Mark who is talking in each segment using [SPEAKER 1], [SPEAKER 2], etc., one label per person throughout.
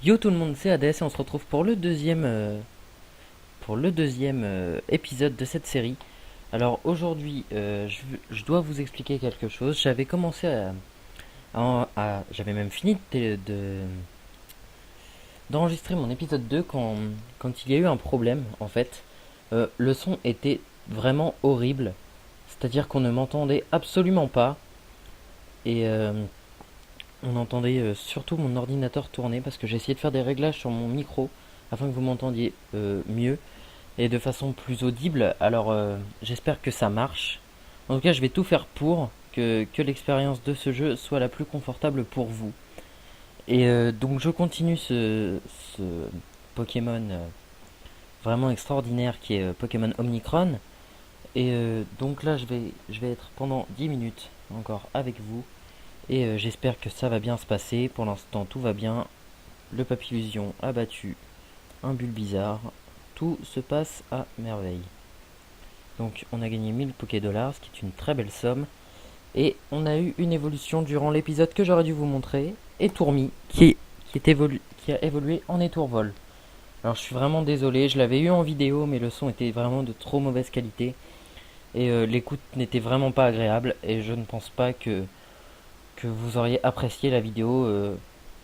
[SPEAKER 1] Yo tout le monde, c'est Hades et on se retrouve pour le deuxième épisode de cette série. Alors aujourd'hui, je dois vous expliquer quelque chose. J'avais commencé j'avais même fini d'enregistrer mon épisode 2 quand il y a eu un problème en fait. Le son était vraiment horrible, c'est-à-dire qu'on ne m'entendait absolument pas et on entendait surtout mon ordinateur tourner parce que j'ai essayé de faire des réglages sur mon micro afin que vous m'entendiez mieux et de façon plus audible. Alors j'espère que ça marche. En tout cas, je vais tout faire pour que l'expérience de ce jeu soit la plus confortable pour vous. Et donc je continue ce Pokémon vraiment extraordinaire qui est Pokémon Omnicron. Et donc là, je vais être pendant 10 minutes encore avec vous. Et j'espère que ça va bien se passer. Pour l'instant, tout va bien. Le Papillusion a battu un Bulbizarre. Tout se passe à merveille. Donc on a gagné 1000 Poké-Dollars, ce qui est une très belle somme. Et on a eu une évolution durant l'épisode que j'aurais dû vous montrer. Et Tourmi, qui a évolué en Étourvol. Alors je suis vraiment désolé, je l'avais eu en vidéo, mais le son était vraiment de trop mauvaise qualité. Et l'écoute n'était vraiment pas agréable. Et je ne pense pas que vous auriez apprécié la vidéo,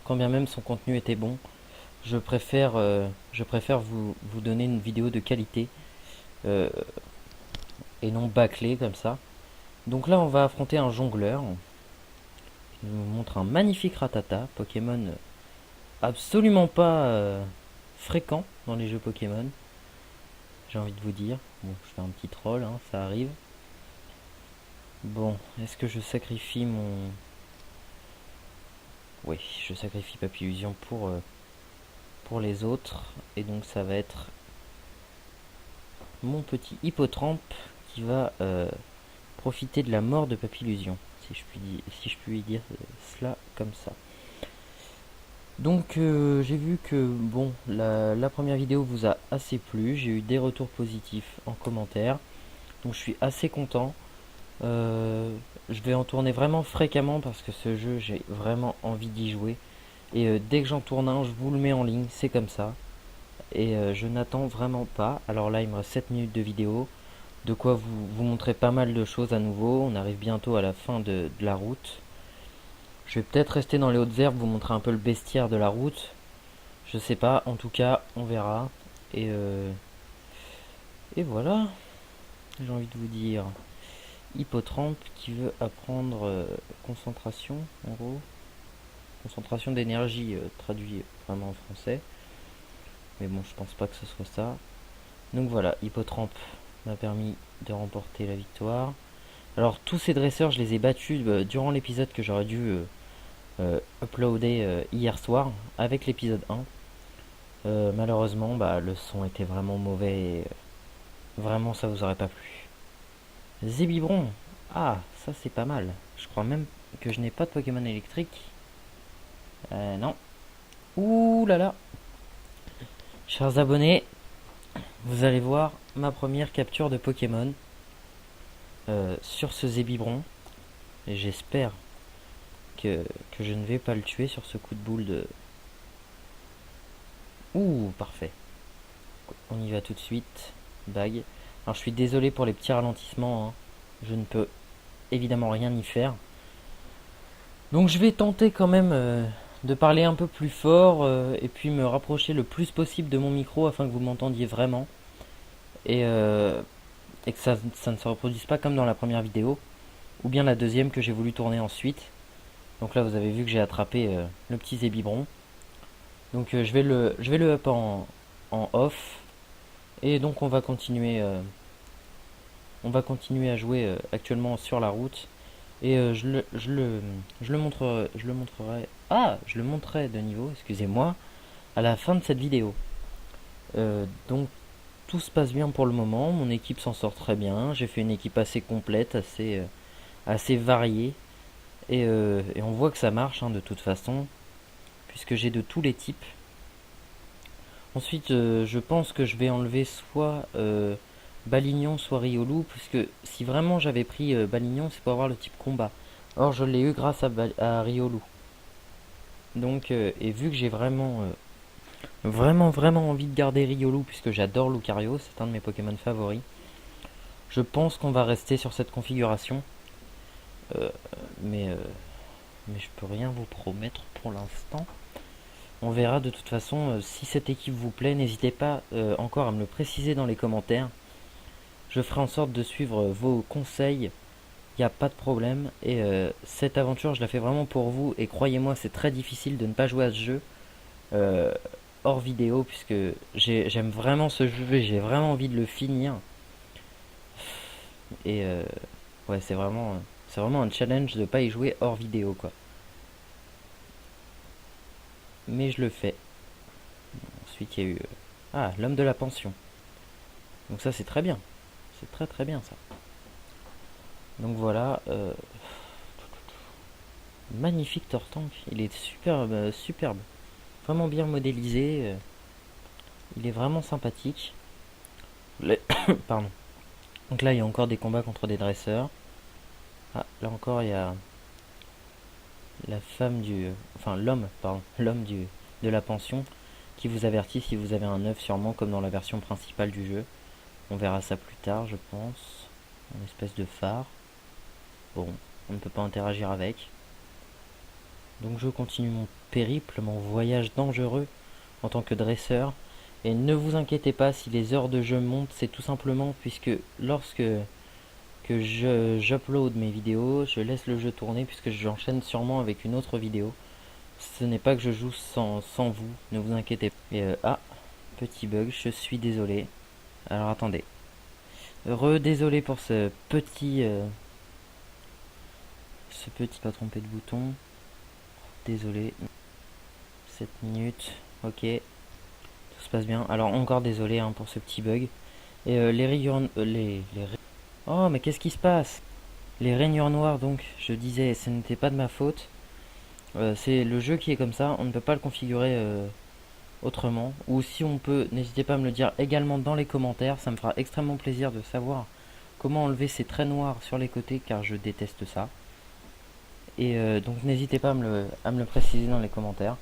[SPEAKER 1] quand bien même son contenu était bon. Je préfère vous donner une vidéo de qualité euh, et non bâclée comme ça. Donc là, on va affronter un jongleur qui nous montre un magnifique Ratata, Pokémon absolument pas fréquent dans les jeux Pokémon. J'ai envie de vous dire. Bon, je fais un petit troll, hein, ça arrive. Bon, est-ce que je sacrifie mon... Oui, je sacrifie Papillusion pour les autres. Et donc ça va être mon petit Hippotrampe qui va profiter de la mort de Papillusion, si je puis dire cela comme ça. Donc j'ai vu que bon, la première vidéo vous a assez plu, j'ai eu des retours positifs en commentaire, donc je suis assez content. Je vais en tourner vraiment fréquemment parce que ce jeu j'ai vraiment envie d'y jouer. Et dès que j'en tourne un, je vous le mets en ligne, c'est comme ça. Et je n'attends vraiment pas. Alors là, il me reste 7 minutes de vidéo. De quoi vous montrer pas mal de choses à nouveau. On arrive bientôt à la fin de la route. Je vais peut-être rester dans les hautes herbes, vous montrer un peu le bestiaire de la route. Je sais pas, en tout cas, on verra. Et voilà, j'ai envie de vous dire. Hippotrampe qui veut apprendre concentration, en gros. Concentration d'énergie, traduit vraiment en français. Mais bon, je pense pas que ce soit ça. Donc voilà, Hippotrampe m'a permis de remporter la victoire. Alors tous ces dresseurs, je les ai battus durant l'épisode que j'aurais dû uploader hier soir avec l'épisode 1. Malheureusement, bah, le son était vraiment mauvais et vraiment ça vous aurait pas plu. Zébibron, ah ça c'est pas mal. Je crois même que je n'ai pas de Pokémon électrique. Non. Ouh là là. Chers abonnés, vous allez voir ma première capture de Pokémon sur ce Zébibron. Et j'espère que je ne vais pas le tuer sur ce coup de boule de... Ouh, parfait. On y va tout de suite. Bague. Alors je suis désolé pour les petits ralentissements, hein. Je ne peux évidemment rien y faire. Donc je vais tenter quand même de parler un peu plus fort et puis me rapprocher le plus possible de mon micro afin que vous m'entendiez vraiment. Et que ça ne se reproduise pas comme dans la première vidéo. Ou bien la deuxième que j'ai voulu tourner ensuite. Donc là vous avez vu que j'ai attrapé le petit Zébibron. Donc je vais le up en off. Et donc on va continuer à jouer actuellement sur la route. Et je le montrerai. Ah, je le montrerai de niveau, excusez-moi, à la fin de cette vidéo. Donc tout se passe bien pour le moment. Mon équipe s'en sort très bien. J'ai fait une équipe assez complète, assez variée. Et on voit que ça marche hein, de toute façon, puisque j'ai de tous les types. Ensuite, je pense que je vais enlever soit Balignon, soit Riolu, puisque si vraiment j'avais pris Balignon, c'est pour avoir le type combat. Or, je l'ai eu grâce à Riolu. Donc, et vu que j'ai vraiment vraiment envie de garder Riolu puisque j'adore Lucario, c'est un de mes Pokémon favoris. Je pense qu'on va rester sur cette configuration, euh, mais, euh, mais je peux rien vous promettre pour l'instant. On verra de toute façon si cette équipe vous plaît. N'hésitez pas encore à me le préciser dans les commentaires. Je ferai en sorte de suivre vos conseils. Il n'y a pas de problème. Et cette aventure, je la fais vraiment pour vous. Et croyez-moi, c'est très difficile de ne pas jouer à ce jeu euh, hors vidéo. Puisque j'aime vraiment ce jeu et j'ai vraiment envie de le finir. Et ouais, c'est vraiment un challenge de ne pas y jouer hors vidéo, quoi. Mais je le fais. Ensuite, il y a eu... ah, l'homme de la pension. Donc ça, c'est très bien. C'est très bien, ça. Donc voilà. Magnifique Tortank. Il est superbe, superbe. Vraiment bien modélisé. Il est vraiment sympathique. Pardon. Donc là, il y a encore des combats contre des dresseurs. Ah, là encore, il y a la femme du... enfin, l'homme, pardon. L'homme de la pension qui vous avertit si vous avez un œuf sûrement, comme dans la version principale du jeu. On verra ça plus tard, je pense. Une espèce de phare. Bon, on ne peut pas interagir avec. Donc je continue mon périple, mon voyage dangereux en tant que dresseur. Et ne vous inquiétez pas si les heures de jeu montent, c'est tout simplement puisque lorsque j'upload mes vidéos, je laisse le jeu tourner puisque j'enchaîne sûrement avec une autre vidéo. Ce n'est pas que je joue sans vous, ne vous inquiétez pas. Et ah, petit bug, je suis désolé. Alors attendez. Désolé pour ce petit pas trompé de bouton. Désolé. 7 minutes. Ok. Tout se passe bien. Alors encore désolé hein, pour ce petit bug. Et les rayures... oh mais qu'est-ce qui se passe? Les rainures noires donc, je disais, ce n'était pas de ma faute. C'est le jeu qui est comme ça, on ne peut pas le configurer autrement. Ou si on peut, n'hésitez pas à me le dire également dans les commentaires, ça me fera extrêmement plaisir de savoir comment enlever ces traits noirs sur les côtés car je déteste ça. Et donc n'hésitez pas à me le préciser dans les commentaires.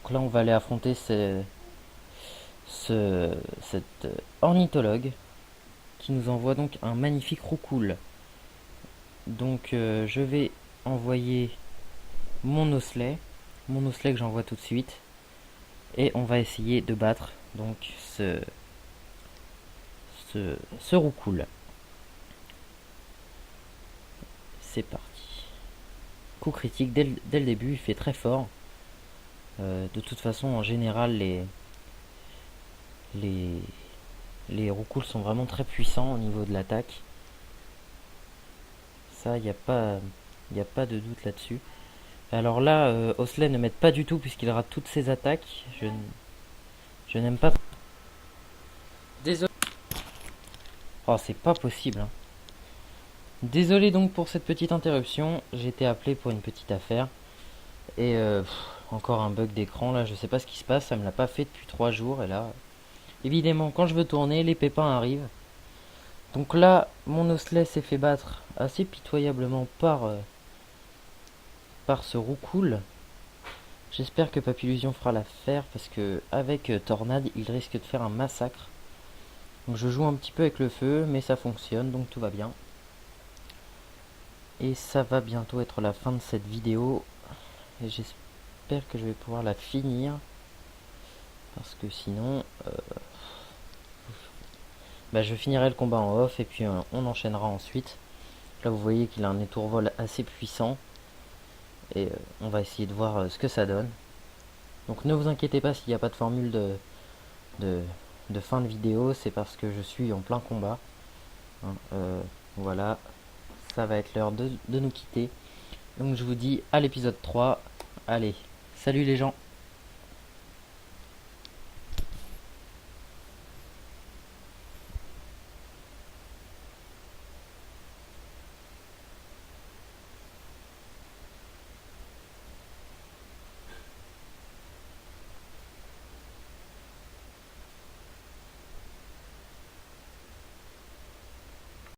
[SPEAKER 1] Donc là on va aller affronter cet ornithologue qui nous envoie donc un magnifique roucoule. Donc je vais envoyer mon osselet que j'envoie tout de suite, et on va essayer de battre donc ce roucoule. C'est parti. Coup critique dès le début, il fait très fort. De toute façon, en général, les, les roucoules sont vraiment très puissants au niveau de l'attaque. Ça, y a pas de doute là-dessus. Alors là, Osley ne m'aide pas du tout puisqu'il rate toutes ses attaques. Je n'aime pas. Désolé. Oh, c'est pas possible, hein. Désolé donc pour cette petite interruption. J'ai été appelé pour une petite affaire. Et encore un bug d'écran là. Je sais pas ce qui se passe. Ça me l'a pas fait depuis 3 jours. Et là, évidemment, quand je veux tourner, les pépins arrivent. Donc là, mon Osley s'est fait battre assez pitoyablement par ce roucoule. J'espère que Papillusion fera l'affaire parce que avec Tornade, il risque de faire un massacre. Donc je joue un petit peu avec le feu, mais ça fonctionne, donc tout va bien. Et ça va bientôt être la fin de cette vidéo. Et j'espère que je vais pouvoir la finir. Parce que sinon... bah, je finirai le combat en off et puis on enchaînera ensuite. Là vous voyez qu'il a un étourvol assez puissant. Et on va essayer de voir ce que ça donne. Donc ne vous inquiétez pas s'il n'y a pas de formule de, de fin de vidéo. C'est parce que je suis en plein combat. Hein, voilà. Ça va être l'heure de nous quitter. Donc je vous dis à l'épisode 3. Allez, salut les gens.